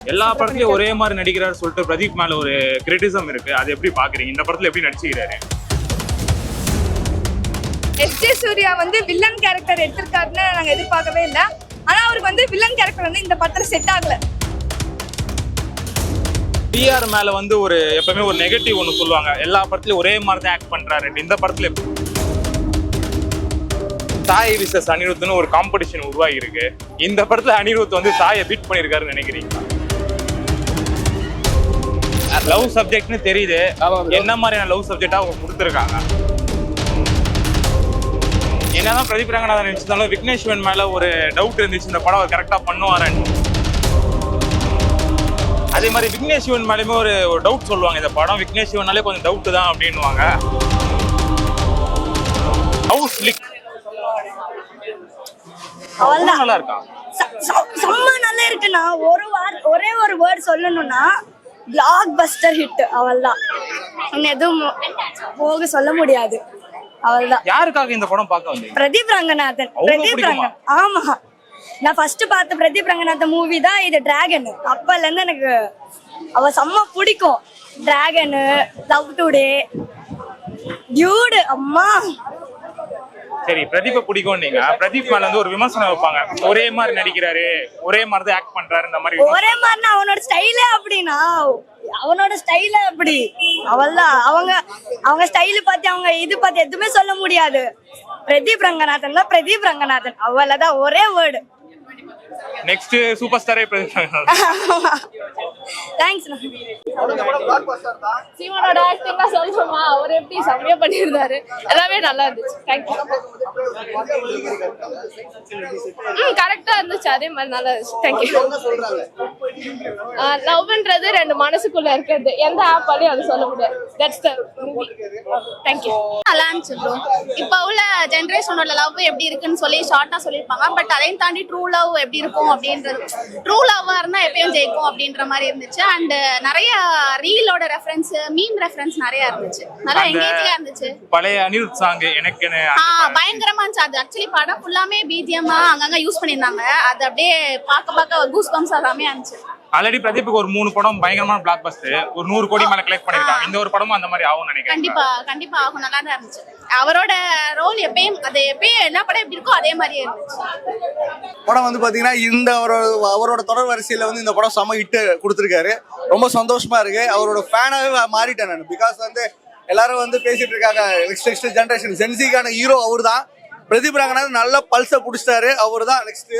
எல்லா படத்துலயும் ஒரே மாதிரி நடிக்கிறாரு சொல்லிட்டு பிரதீப் மேல ஒரு கிரிட்டிசம் இருக்கு. அது எப்படி பாக்குறீங்க? இந்த படத்துல எப்படி நடிச்சுக்கிறாரு? எஸ்ஜே சூர்யா வந்து வில்லன் கேரக்டர் எடுத்திருக்காருன்னு நாங்க எதிர்பார்க்கவே இல்லை. ஆனா அவருக்கு வந்து வில்லன் கேரக்டர் வந்து இந்த படத்துல செட் ஆகல. டிஆர் மேல வந்து ஒரு எப்பவுமே ஒரு நெகட்டிவ் ஒன்னு சொல்லுவாங்க, எல்லா படத்துலயும் ஒரே மாதிரி தான் ஆக்ட் பண்றாரு. இந்த படத்துல சாய் விசஸ் அனிருத்னு ஒரு காம்படிஷன் உருவாகி இருக்கு. இந்த படத்துல அனிருத் வந்து சாயை பீட் பண்ணிருக்காருன்னு நினைக்கிறீங்களா? லவ் சப்ஜெக்ட்னு தெரியுது, என்ன மாதிரியான லவ் சப்ஜெக்டா அவங்க கொடுத்துருக்காங்க. என்னதான் பிரதீப் ரங்கநாதன் நினைச்சிருந்தாலும் விக்னேஸ்வரன் மேல ஒரு டவுட் இருந்துச்சு, இந்த படம் கரெக்டா பண்ணுவாரன்னு. அதே மாதிரி விக்னேஸ்வரன் மேலேயுமே ஒரு டவுட் சொல்லுவாங்க, இந்த படம் விக்னேஸ்வரனாலே கொஞ்சம் டவுட் தான் அப்படின்னுவாங்க. ஹவுஸ் லிக் நல்லா இருக்கா? செம்ம நல்லா இருக்குண்ணா. ஒரே ஒரு வேர்ட் சொல்லணும்னா பிளாக் பஸ்டர் ஹிட். அவள்தான், எதுவும் போக சொல்ல முடியாது. அவள்தான். யாருக்காக இந்த படம் பார்க்க வந்தீங்க? பிரதீப் ரங்கநாதன். பிரதீப் ரங்கன், ஆமா. நான் ஃபர்ஸ்ட் பார்த்த பிரதீப் ரங்கநாதன் மூவி தான் இது, டிராகன். அப்பல இருந்து எனக்கு அவ செம்ம பிடிக்கும். டிராகன், லவ் டுடே, டியூட், அம்மா. சரி, பிரதீப்பை பிடிக்கும். நீங்க பிரதீப் மேல வந்து ஒரு விமர்சனம் வைப்பாங்க, ஒரே மாதிரி நடிக்கிறாரு, ஒரே மாதிரி தான் ஆக்ட் பண்றாரு, இந்த மாதிரி. ஒரே மாதிரினா அவனோட ஸ்டைலே அப்படின்னா, அவனோட ஸ்டைல அப்படி. அவள்தான், அவங்க ஸ்டைலு பார்த்து அவங்க இது பார்த்து எதுவுமே சொல்ல முடியாது. பிரதீப் ரங்கநாதன் தான் பிரதீப் ரங்கநாதன். அவ்வளவுதான், ஒரே வேர்டு. நெக்ஸ்ட் சூப்பர் ஸ்டாரே பிரதீப் ரங்கநாதன். தேங்க்ஸ். சீமானோட ஆக்டிங்கா சொல்லணுமா, அவர் எப்படி செம்மையா பண்ணியிருந்தாரு, எல்லாமே நல்லா இருந்துச்சு. தேங்க்யூ. கரெக்டா இருந்துச்சு, அதே மாதிரி நல்லா இருந்துச்சு. தேங்க்யூ. லவ்ன்றது ரெண்டு மனசுக்குள்ள இருக்கிறது, எந்த ஆப்பாலையும் அது சொல்ல முடியாது. That's the movie. தேங்க்யூ. நல்லா இருந்துச்சு ப்ரோ. இப்போ உள்ள ஜென்ரேஷனோட லவ் எப்படி இருக்குன்னு சொல்லி ஷார்ட்டா சொல்லியிருப்பாங்க. பட் அதையும் தாண்டி ட்ரூ லவ் எப்படி இருக்கும் அப்படின்றது, ட்ரூ லவ்வா இருந்தா எப்பயும் ஜெயிக்கும் அப்படின்ற மாதிரி இருந்துச்சு. அண்ட் நிறைய ரீலோட ரெஃபரன்ஸ், மீம் ரெஃபரன்ஸ் நிறைய இருந்துச்சு. நல்லா எங்கேஜிங்கா இருந்துச்சு. பழைய அனிருத் சாங் எனக்கு பயங்கரமா இருந்துச்சு. அது ஆக்சுவலி படம் ஃபுல்லாமே பிஜிஎம் அங்கங்க யூஸ் பண்ணியிருந்தாங்க. அது அப்படியே பார்க்க கூஸ் பம்ஸ் ஆகாமே இருந்துச்சு. ஆல்ரெடி பிரதீப்புக்கு ஒரு 3 படம் பயங்கரமான பிளாக் பஸ்டர், ஒரு 100 கோடி மேல கலெக்ட் பண்ணிருக்காங்க. இந்த ஒரு படமும் அந்த மாதிரி ஆகும் நினைக்கிறேன். கண்டிப்பா ஆகும். நல்லா தான் இருந்துச்சு. அவரோட ரோல் எப்பயும் எல்லா படம் எப்படி இருக்கோ அதே மாதிரியே இருந்துச்சு. படம் வந்து பாத்தீங்கன்னா இந்த அவரோட தொடர் வரிசையில வந்து இந்த படம் செம ஹிட் கொடுத்துருக்காரு. ரொம்ப சந்தோஷமா இருக்கு. அவரோட ஃபேனாவே மாறிட்டேன் நான். பிகாஸ் வந்து எல்லாரும் வந்து பேசிட்டு இருக்காங்க, நெக்ஸ்ட் ஜென்ரேஷன் ஜென்சிக்கான ஹீரோ அவர் தான். பிரதீப் ரங்கநாதன் நல்ல பல்ஸை பிடிச்சிட்டாரு, அவர் தான் நெக்ஸ்ட்.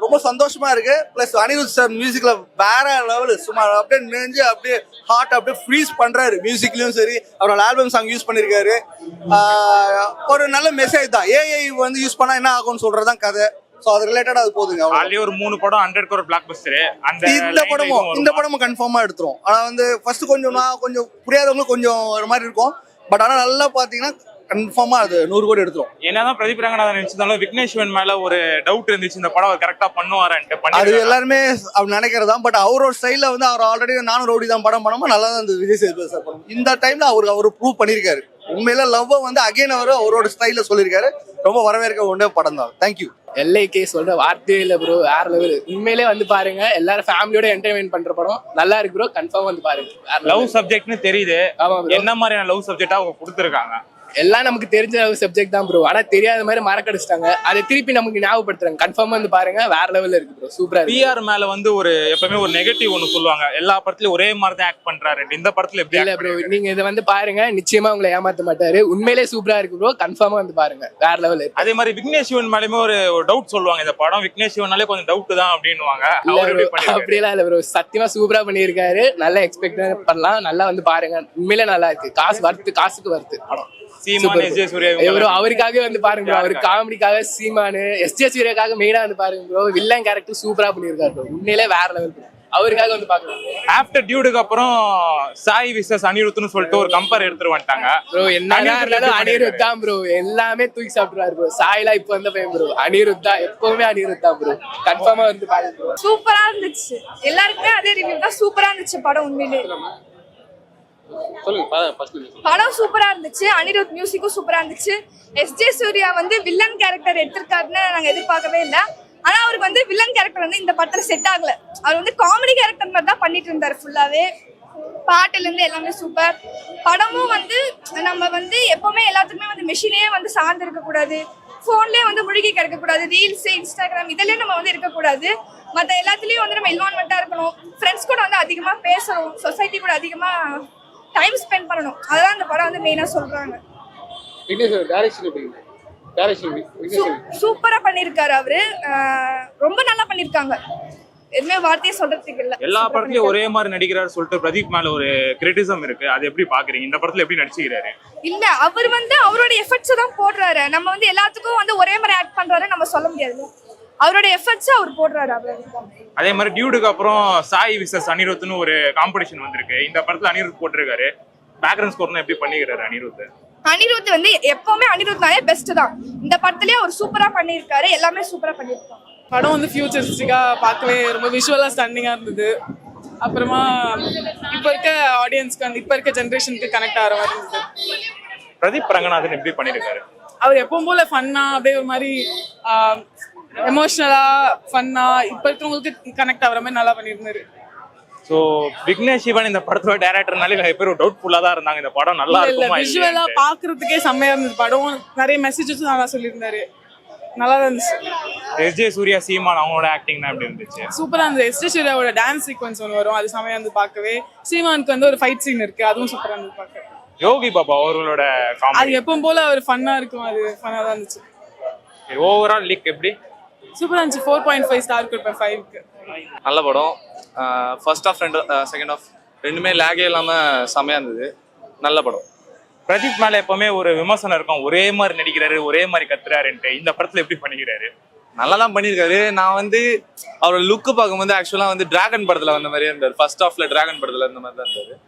ரொம்ப சந்தோஷமா இருக்கு. பிளஸ் அனிருத் சார் மியூசிக்ல வேற லெவல், சும்மா அப்படியே நெஞ்சு அப்படியே ஹார்ட் அப்படியே ஃப்ரீஸ் பண்றாரு. மியூசிக்லயும் சரி, அவரோட ஆல்பம் சாங் யூஸ் பண்ணிருக்காரு. ஒரு நல்ல மெசேஜ் தான். ஏஐ வந்து யூஸ் பண்ணா என்ன ஆகும்னு சொல்றதுதான் கதை. சோ அது ரிலேட்டடா அது போதுங்க. ஆல்ரெடி ஒரு 3 படம் 100 கோடி பிளாக் பஸ்டர். இந்த படமும் கன்ஃபார்மா எடுத்துரும். ஆனா வந்து ஃபர்ஸ்ட் கொஞ்சம் புரியாதவங்களுக்கு கொஞ்சம் ஒரு மாதிரி இருக்கும். பட் ஆனா நல்லா பாத்தீங்கன்னா கன்ஃபார்மா அது 100 கோடி எடுத்துரும். என்னதான் பிரதீப் ரங்கநாதன் நினைச்சிருந்தாலும் விக்னேஸ்வரன் மேல ஒரு டவுட் இருந்துச்சு, இந்த படம் கரெக்டா பண்ணுவாரான்ட்டு. அது எல்லாருமே அப்படி நினைக்கிறதா. பட் அவரோட ஸ்டைல வந்து அவர் ஆல்ரெடி நானும் ரவுடி தான் படம் பண்ணாம நல்லா தான் இந்த விஜய் சேதுபதி சார் படம். இந்த டைம்ல அவர் ப்ரூவ் பண்ணிருக்காரு. உண்மையில லவ் வந்து அகைன் அவரோட ஸ்டைல சொல்லியிருக்காரு. ரொம்ப வரவேற்க ஒன்றே படம் தான். தேங்க்யூ. எல்ஐகே சொல்ற வார்த்தையே இல்லை ப்ரோ, வேற லெவல். உண்மையிலே வந்து பாருங்க, எல்லாரும் ஃபேமிலியோட என்டர்டைன்மெண்ட் பண்ற படம். நல்லா இருக்கு ப்ரோ, கன்ஃபார்ம் வந்து பாருங்க. லவ் சப்ஜெக்ட்னு தெரியுது, என்ன மாதிரியான லவ் சப்ஜெக்டா அவங்க கொடுத்துருக்காங்க. எல்லாம் நமக்கு தெரிஞ்ச சப்ஜெக்ட் தான் ப்ரோ. ஆனா தெரியாத மாதிரி மறக்கடிச்சிட்டாங்க. அதை திருப்பி நமக்கு ஞாபகப்படுத்துறாங்க. கன்ஃபார்மா வந்து பாருங்க, வேற லெவல்ல இருக்கு ப்ரோ. சூப்பரா இருக்கு. டிஆர் மேல வந்து ஒரு எப்பவுமே ஒரு நெகட்டிவ் ஒன்னு சொல்லுவாங்க, எல்லா படத்துலயும் ஒரே மாதிரி தான் ஆக்ட் பண்றாரு. இந்த படத்துல எப்படி இல்ல ப்ரோ, நீங்க இதை வந்து பாருங்க, நிச்சயமா உங்களை ஏமாத்த மாட்டாரு. உண்மையிலே சூப்பரா இருக்கு ப்ரோ, கன்ஃபார்மா வந்து பாருங்க, வேற லெவல் இருக்கு. அதே மாதிரி விக்னேஸ்வரன் மேலேயுமே ஒரு டவுட் சொல்லுவாங்க, இந்த படம் விக்னேஸ்வரனாலே கொஞ்சம் டவுட் தான் அப்படின்னுவாங்க. அப்படியெல்லாம் இல்ல ப்ரோ, சத்தியமா சூப்பரா பண்ணியிருக்காரு. நல்லா எக்ஸ்பெக்ட் பண்ணலாம். நல்லா வந்து பாருங்க, உண்மையிலே நல்லா இருக்கு. காசுக்கு வருது படம். அவருக்காக வந்து பாருங்க ப்ரோ, அவரு காமெடிக்காக சீமானு, எஸ்ஜே சூர்யாக்காக மெயினா வந்து பாருங்க ப்ரோ. வில்லன் கேரக்டர் சூப்பரா பண்ணிருக்காரு ப்ரோ, உண்மையிலே வேற லெவல். அவருக்காக வந்து பாக்கலாம். ஆஃப்டர் டியூடுக்கு அப்புறம் சாய் விசஸ் அனிருத்னு சொல்லிட்டு ஒரு கம்பேர் எடுத்துட்டு வந்துட்டாங்க ப்ரோ. என்ன அனிருத் தான் ப்ரோ, எல்லாமே தூக்கி சாப்பிடுறாரு ப்ரோ. சாய்லாம் இப்ப வந்த பையன் ப்ரோ, அனிருத் தான், எப்பவுமே அனிருத் தான் ப்ரோ. கன்ஃபார்மா வந்து பாருங்க. சூப்பரா இருந்துச்சு. எல்லாருக்குமே அதே ரிவ்யூ தான். சூப்பரா இருந்துச்சு படம். உண்மையிலே படம் சூப்பரா இருந்துச்சு. அனிருத் மியூசிக்கும் சூப்பரா இருந்துச்சு. எஸ்ஜே சூர்யா வந்து வில்லன் கேரக்டர் எடுத்திருக்காருன்னு நாங்க எதிர்பார்க்கவே இல்லை. ஆனா அவருக்கு வந்து வில்லன் கேரக்டர் வந்து இந்த படத்துல செட் ஆகல. அவர் வந்து காமெடி கேரக்டர் மாதிரி தான் பண்ணிட்டு இருந்தாரு ஃபுல்லாவே. பாட்டுல இருந்து எல்லாமே சூப்பர். படமும் வந்து நம்ம வந்து எப்பவுமே எல்லாத்துக்குமே வந்து மெஷினே வந்து சார்ந்து இருக்க கூடாது, போன்லயே வந்து முழுகி கிடக்க கூடாது, ரீல்ஸ் இன்ஸ்டாகிராம் இதுலயே நம்ம வந்து இருக்கக்கூடாது. மற்ற எல்லாத்துலயும் வந்து நம்ம இன்வால்மெண்டா இருக்கணும், ஃப்ரெண்ட்ஸ் கூட வந்து அதிகமா பேசணும், சொசைட்டி கூட அதிகமா டைம் ஸ்பெண்ட் பண்ணணும். அதெல்லாம் இந்த படம் வந்து மெயினா சொல்றாங்க. சூப்பரா பண்ணிருக்காரு அவரு, ரொம்ப நல்லா பண்ணிருக்காங்க, எதுவுமே வார்த்தையே சொல்றதுக்கு இல்ல. எல்லா படத்துலயும் ஒரே மாதிரி நடிக்கிறாரு சொல்லிட்டு பிரதீப் மேல ஒரு கிரிட்டிசம் இருக்கு, அது எப்படி பாக்குறீங்க? இந்த படத்துல எப்படி நடிச்சுக்கிறாரு? இல்ல அவர் வந்து அவரோட எஃபர்ட்ஸ் தான் போடுறாரு. நம்ம வந்து எல்லாத்துக்கும் வந்து ஒரே மாதிரி ஆக்ட் பண்றாரு நம்ம சொல்ல முடியாது. அவரோட எஃபர்ட்ஸ் அவர் போடுறாரு அவ்வளவுதான். அதே மாதிரி டியூடுக்கு அப்புறம் சாய் விசஸ் அனிருத்னு ஒரு காம்படிஷன் வந்திருக்கு. இந்த படத்துல அனிருத் போட்டிருக்காரு. பேக்ரவுண்ட் ஸ்கோர்லாம் எப்படி பண்ணிக்கிறாரு அனிருத்? அனிருத் வந்து எப்பவுமே அனிருத்னாலே பெஸ்ட் தான். இந்த படத்துலயே அவர் சூப்பரா பண்ணிருக்காரு, எல்லாமே சூப்பரா பண்ணிருக்காங்க. படம் வந்து ஃபியூச்சரிஸ்டிக்கா பார்க்கவே ரொம்ப விஷுவலா ஸ்டன்னிங்கா இருந்தது. அப்புறமா இப்ப இருக்க ஆடியன்ஸ்க்கு இப்ப இருக்க ஜெனரேஷனுக்கு கனெக்ட் ஆகிற மாதிரி இருந்தது. பிரதீப் ரங்கநாதன் எப்படி பண்ணிருக்காரு? அவர் எப்பவும் போல ஃபன்னா, அப்படியே ஒரு மாதிரி எமோஷனலா ஃபன்னா இப்ப இருக்கவங்களுக்கு கனெக்ட் ஆகிற மாதிரி நல்லா பண்ணியிருந்தாரு. சோ விக்னேஷ் சிவன் இந்த படத்தோட டைரக்டர்னாலே நிறைய பேர் டவுட்ஃபுல்லா தான் இருந்தாங்க, இந்த படம் நல்லா இருக்குமா? விஷுவலா பாக்குறதுக்கே செம்மையா இருந்தது. படம் நிறைய மெசேஜஸ் நல்லா சொல்லியிருந்தாரு, நல்லா இருந்துச்சு. எஸ்ஜே சூர்யா சீமான் அவங்களோட ஆக்டிங் எப்படி இருந்துச்சு? சூப்பரா இருந்தது. எஸ்ஜே சூர்யாவோட டான்ஸ் சீக்வன்ஸ் ஒன்று வரும், அது செம்மையா இருந்து பார்க்கவே. சீமானுக்கு வந்து ஒரு ஃபைட் சீன் இருக்கு, அதுவும் சூப்பரா இருந்து பார்க்க. யோகி பாபா அவர்களோட அது எப்பவும் போல அவர் ஃபன்னா இருக்கும், அது ஃபன்னா தான் இருந்துச்சு. ஓவரால் லிக் எப்படி? சூப்பரா இருந்துச்சு. 4.5 ஸ்டார் கொடுப்பேன் 5க்கு. நல்ல படம். ஃபர்ஸ்ட் ஆஃப் செகண்ட் ஆஃப் ரெண்டுமே லேகே இல்லாமல் செம்மையாக இருந்தது. நல்ல படம். பிரதீப் மேல எப்பவுமே ஒரு விமர்சனம் இருக்கும், ஒரே மாதிரி நடிக்கிறாரு, ஒரே மாதிரி கத்துறாருன்ட்டு. இந்த படத்துல எப்படி பண்ணிக்கிறாரு? நல்லா தான் பண்ணியிருக்காரு. நான் வந்து அவரோட லுக்கு பார்க்கும்போது ஆக்சுவலாக வந்து டிராகன் படத்தில் வந்த மாதிரியே இருந்தார். ஃபர்ஸ்ட் ஆஃப்ல டிராகன் படத்தில் இருந்த மாதிரி தான் இருந்தார்.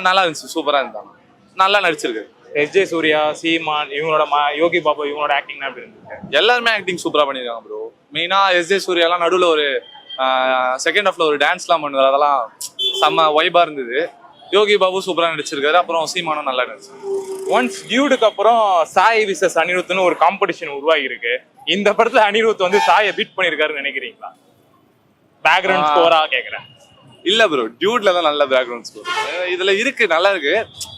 நல்லா இருந்துச்சு, சூப்பராக இருந்தாங்க, நல்லா நடிச்சிருக்காரு. எஸ்ஜே சூர்யா சீமான் இவங்களோட யோகி பாபா இவங்களோட ஆக்டிங் எப்படி இருந்துச்சு? எல்லாருமே ஆக்டிங் சூப்பராக பண்ணியிருக்காங்க ப்ரோ. மெயினாக எஸ்ஜே சூர்யாலாம் நடுவில் ஒரு செகண்ட் ஹாஃப்ல ஒரு டான்ஸ்லாம் பண்ணுவார், அதெல்லாம் செம்ம வைபாக இருந்தது. யோகி பாபு சூப்பராக நடிச்சிருக்காரு. அப்புறம் சீமானும் நல்லா நடிச்சிருக்காரு. ஒன்ஸ் டியூடுக்கு அப்புறம் சாய் விசஸ் அனிருத்னு ஒரு காம்படிஷன் உருவாகி இருக்கு. இந்த படத்துல அனிருத் வந்து சாயை பீட் பண்ணிருக்காருன்னு நினைக்கிறீங்களா? பேக்ரவுண்ட் ஸ்கோரா கேக்குறேன். இல்ல ப்ரோ, டியூட்ல தான் நல்ல பேக்ரவுண்ட் ஸ்கோர் இதுல இருக்கு, நல்லா இருக்கு.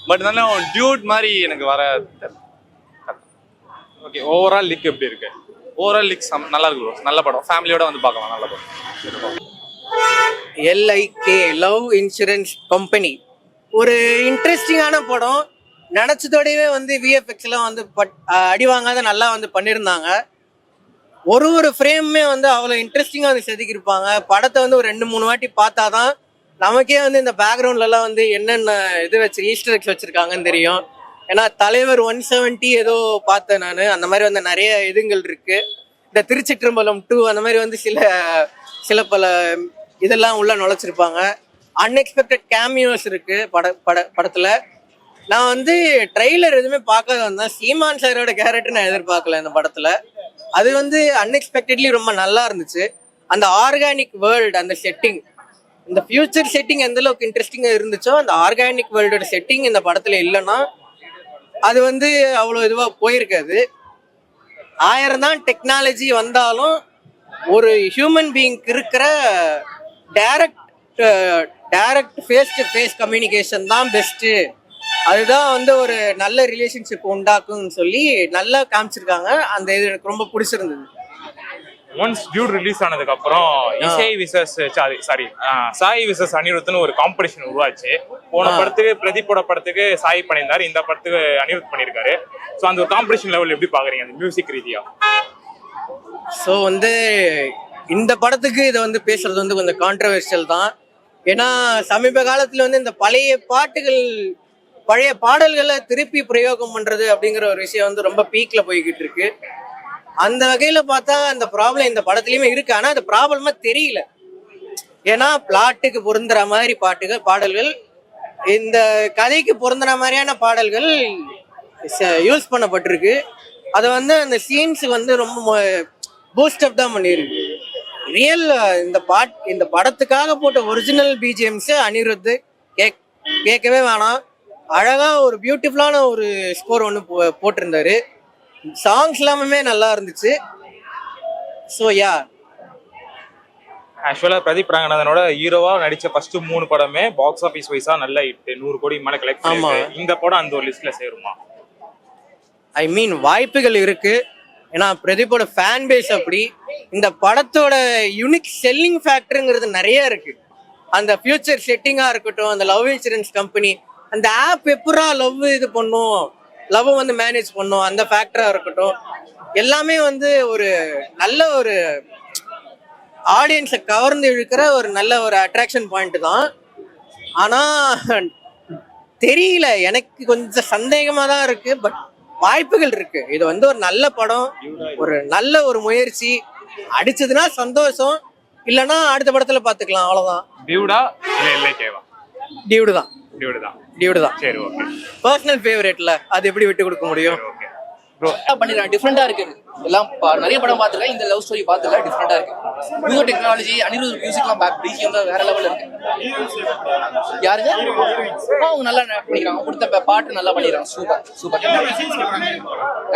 பட் நல்லா டியூட் மாதிரி எனக்கு வர. ஓகே, ஓவரால் லிக் எப்படி இருக்கு? ஓவரால் லிக் நல்லா இருக்கு ப்ரோ. நல்ல படம், ஃபேமிலியோட வந்து பார்க்கலாம். நல்ல படம். LIK லவ் இன்சூரன்ஸ் கம்பெனி ஒரு இன்ட்ரெஸ்டிங்கான படம். நினச்சதோடவே வந்து விஎஃப்எக்ஸ்லாம் வந்து அடி வாங்காத நல்லா வந்து பண்ணியிருந்தாங்க. ஒரு ஃப்ரேமுமே வந்து அவ்வளோ இன்ட்ரெஸ்டிங்காக வந்து செதுக்கியிருப்பாங்க. படத்தை வந்து ஒரு 2-3 வாட்டி பார்த்தா தான் நமக்கே வந்து இந்த பேக்ரவுண்ட்லலாம் வந்து என்னென்ன இது ஈஸ்டர் எக்ஸ் வச்சுருக்காங்கன்னு தெரியும். ஏன்னா தலைவர் 170 ஏதோ பார்த்தேன் நான். அந்த மாதிரி வந்து நிறைய இதுங்கள் இருக்குது. இந்த திருச்சிற்றம்பலம் 2 அந்த மாதிரி வந்து சில பல இதெல்லாம் உள்ள நுழைச்சிருப்பாங்க. அன்எக்ஸ்பெக்டட் கேமியோஸ் இருக்கு படத்துல. நான் வந்து ட்ரெய்லர் எதுவுமே பார்க்காத வந்தேன். சீமான் சாரோட கேரக்டர் நான் எதிர்பார்க்கல இந்த படத்துல. அது வந்து அன்எக்ஸ்பெக்டட்லி ரொம்ப நல்லா இருந்துச்சு. அந்த ஆர்கானிக் வேர்ல்டு, அந்த செட்டிங், இந்த ஃபியூச்சர் செட்டிங் எந்த அளவுக்கு இன்ட்ரெஸ்டிங்காக இருந்துச்சோ அந்த ஆர்கானிக் வேர்ல்டோட செட்டிங் இந்த படத்துல இல்லைன்னா அது வந்து அவ்வளோ இதுவாக போயிருக்காது. 1000 தான் டெக்னாலஜி வந்தாலும் ஒரு ஹியூமன் பீயிங்க்கு இருக்கிற direct face to face communication தான் பெஸ்ட்டு. அதுதான் வந்து ஒரு நல்ல ரிலேஷன்ஷிப் உண்டாக்குன்னு சொல்லி நல்லா காமிச்சிருக்காங்க. அந்த இது எனக்கு ரொம்ப பிடிச்சிருந்தது. ஒன்ஸ் டியூட் ரிலீஸ் ஆனதுக்கு அப்புறம் இசை விசஸ் சாய் விசஸ் அனிருத்னு ஒரு காம்படிஷன் உருவாச்சு. போன படத்துக்கு பிரதீப்போட படத்துக்கு சாய் பண்ணியிருந்தாரு, இந்த படத்துக்கு அனிருத் பண்ணியிருக்காரு. ஸோ அந்த ஒரு காம்படிஷன் லெவல் எப்படி பாக்குறீங்க அந்த மியூசிக் ரீதியா? ஸோ வந்து இந்த படத்துக்கு இதை வந்து பேசுறது வந்து கொஞ்சம் கான்ட்ரவர்ஷியல் தான். ஏன்னா சமீப காலத்துல வந்து இந்த பழைய பாடல்களை திருப்பி பிரயோகம் பண்றது அப்படிங்கிற ஒரு விஷயம் வந்து ரொம்ப பீக்ல போய்கிட்டு இருக்கு. அந்த வகையில பார்த்தா அந்த ப்ராப்ளம் இந்த படத்துலயுமே இருக்கு. ஆனா அந்த ப்ராப்ளமா தெரியல. ஏன்னா பிளாட்டுக்கு பொருந்துற மாதிரி பாடல்கள், இந்த கதைக்கு பொருந்துற மாதிரியான பாடல்கள் யூஸ் பண்ணப்பட்டிருக்கு. அதை வந்து அந்த சீன்ஸ் வந்து ரொம்ப பூஸ்டப் தான் பண்ணியிருக்கு. ரியல் இந்த படத்துக்காக போட்ட ஒரிஜினல் பிஜிஎம்ஸ் அனிருத் கேட்கவே வேணாம். அழகா ஒரு பியூட்டிஃபுல்லான ஒரு ஸ்கோர் ஒன்று போட்டிருந்தாரு. சாங்ஸ் எல்லாமே நல்லா இருந்துச்சு. So yeah. ஆக்சுவலா பிரதீப் ரங்கநாதனோட ஹீரோவா நடிச்ச ஃபர்ஸ்ட் 3 படமே பாக்ஸ் ஆபீஸ் வைஸா நல்ல ஹிட், 100 கோடி மேல கலெக்ட் பண்ணிருக்கு. இந்த படம் அந்த ஒரு லிஸ்ட்ல சேருமா? ஐ மீன் வாய்ப்புகள் இருக்கு. ஏன்னா பிரதீப்போட ஃபேன் பேஸ் அப்படி. இந்த படத்தோட யூனிக் செல்லிங் ஃபேக்டருங்கிறது நிறைய இருக்கு. அந்த ஃபியூச்சர் செட்டிங்கா இருக்கட்டும், அந்த லவ் இன்சூரன்ஸ் கம்பெனி, அந்த ஆப் எப்படா லவ் இது பண்ணும், லவ் வந்து மேனேஜ் பண்ணும், அந்த ஃபேக்டரா இருக்கட்டும், எல்லாமே வந்து ஒரு நல்ல ஒரு ஆடியன்ஸை கவர்ந்து இழுக்கிற ஒரு நல்ல ஒரு அட்ராக்ஷன் பாயிண்ட் தான். ஆனா தெரியல, எனக்கு கொஞ்சம் சந்தேகமா தான் இருக்கு. பட் வாய்ப்புகள் இருக்கு. இது வந்து ஒரு நல்ல படம், ஒரு நல்ல ஒரு முயற்சி. அடிச்சதுன்னா சந்தோஷம், இல்லைன்னா அடுத்த படத்துல பாத்துக்கலாம், அவ்வளவுதான். டியூடா இல்ல இல்லைக்கேவா? டியூடு தான். டியூடு தான். சரி, ஓகே. பர்சனல் ஃபேவரட்ல அது எப்படி விட்டு கொடுக்க முடியும்? ஓகே ப்ரோ பண்ணிருக்காங்க, டிஃப்ரெண்டா இருக்கு. எல்லாம் நிறைய படம் பார்த்துருக்கேன், இந்த லவ் ஸ்டோரி பார்த்துல டிஃப்ரெண்டா இருக்கு. நியூ டெக்னாலஜி, அனிருத் மியூசிக்லாம் பேக் பிஜிஎம் தான் வேற லெவல்ல இருக்கு. யாருங்க? அவங்க நல்லா பண்ணிக்கிறாங்க, கொடுத்த பாட்டு நல்லா பண்ணிடுறாங்க. Super super.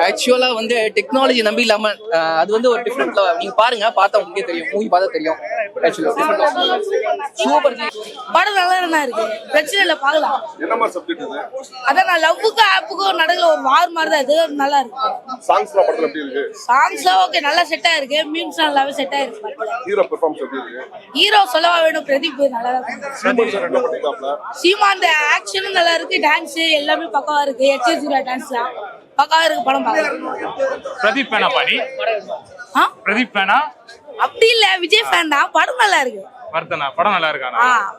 ஆக்சுவலா வந்து டெக்னாலஜி நம்பி இல்லாம அது வந்து ஒரு டிஃப்ரெண்ட். நீங்க பாருங்க, பார்த்தா உங்களுக்கே தெரியும், மூவி பார்த்தா தெரியும். சூப்பர். படம் நல்லா இருக்கு, பிரச்சனை இல்லை, பார்க்கலாம். என்ன மாதிரி சப்ஜெக்ட் இது? அதான் நான் லவ்வுக்கும் ஆப்புக்கும் நடுவில் ஒரு வார் மாதிரி தான். இது நல்லா இருக்கு. சாங்ஸ்லாம் படத்துல எப்படி இருக்கு? சாங்ஸ்லாம் ஓகே, நல்லா செட் ஆயிருக்கு. மீம்ஸ் நல்லாவே செட் ஆயிருக்கு. ஹீரோ பெர்ஃபார்மன்ஸ் எப்படி இருக்கு? ஹீரோ சொல்லவா வேணும், பிரதீப் நல்லா இருக்கு. சீமான் சார் என்ன பண்ணிருக்காப்ல? சீமான் அந்த ஆக்ஷனும் நல்லா இருக்கு, டான்ஸ் எல்லாமே பக்கவா இருக்கு. எச்எஸ்யூரா டான்ஸ்லாம் பக்கவா இருக்கு. படம் பார்க்கலாம். பிரதீப் ஃபேனா பாடி? பிரதீப் ஃபேனா? அப்படி இல்ல, விஜய் ஃபேன் தான். படம் நல்லா இருக்கு. படம் நல்லா இருக்கானா?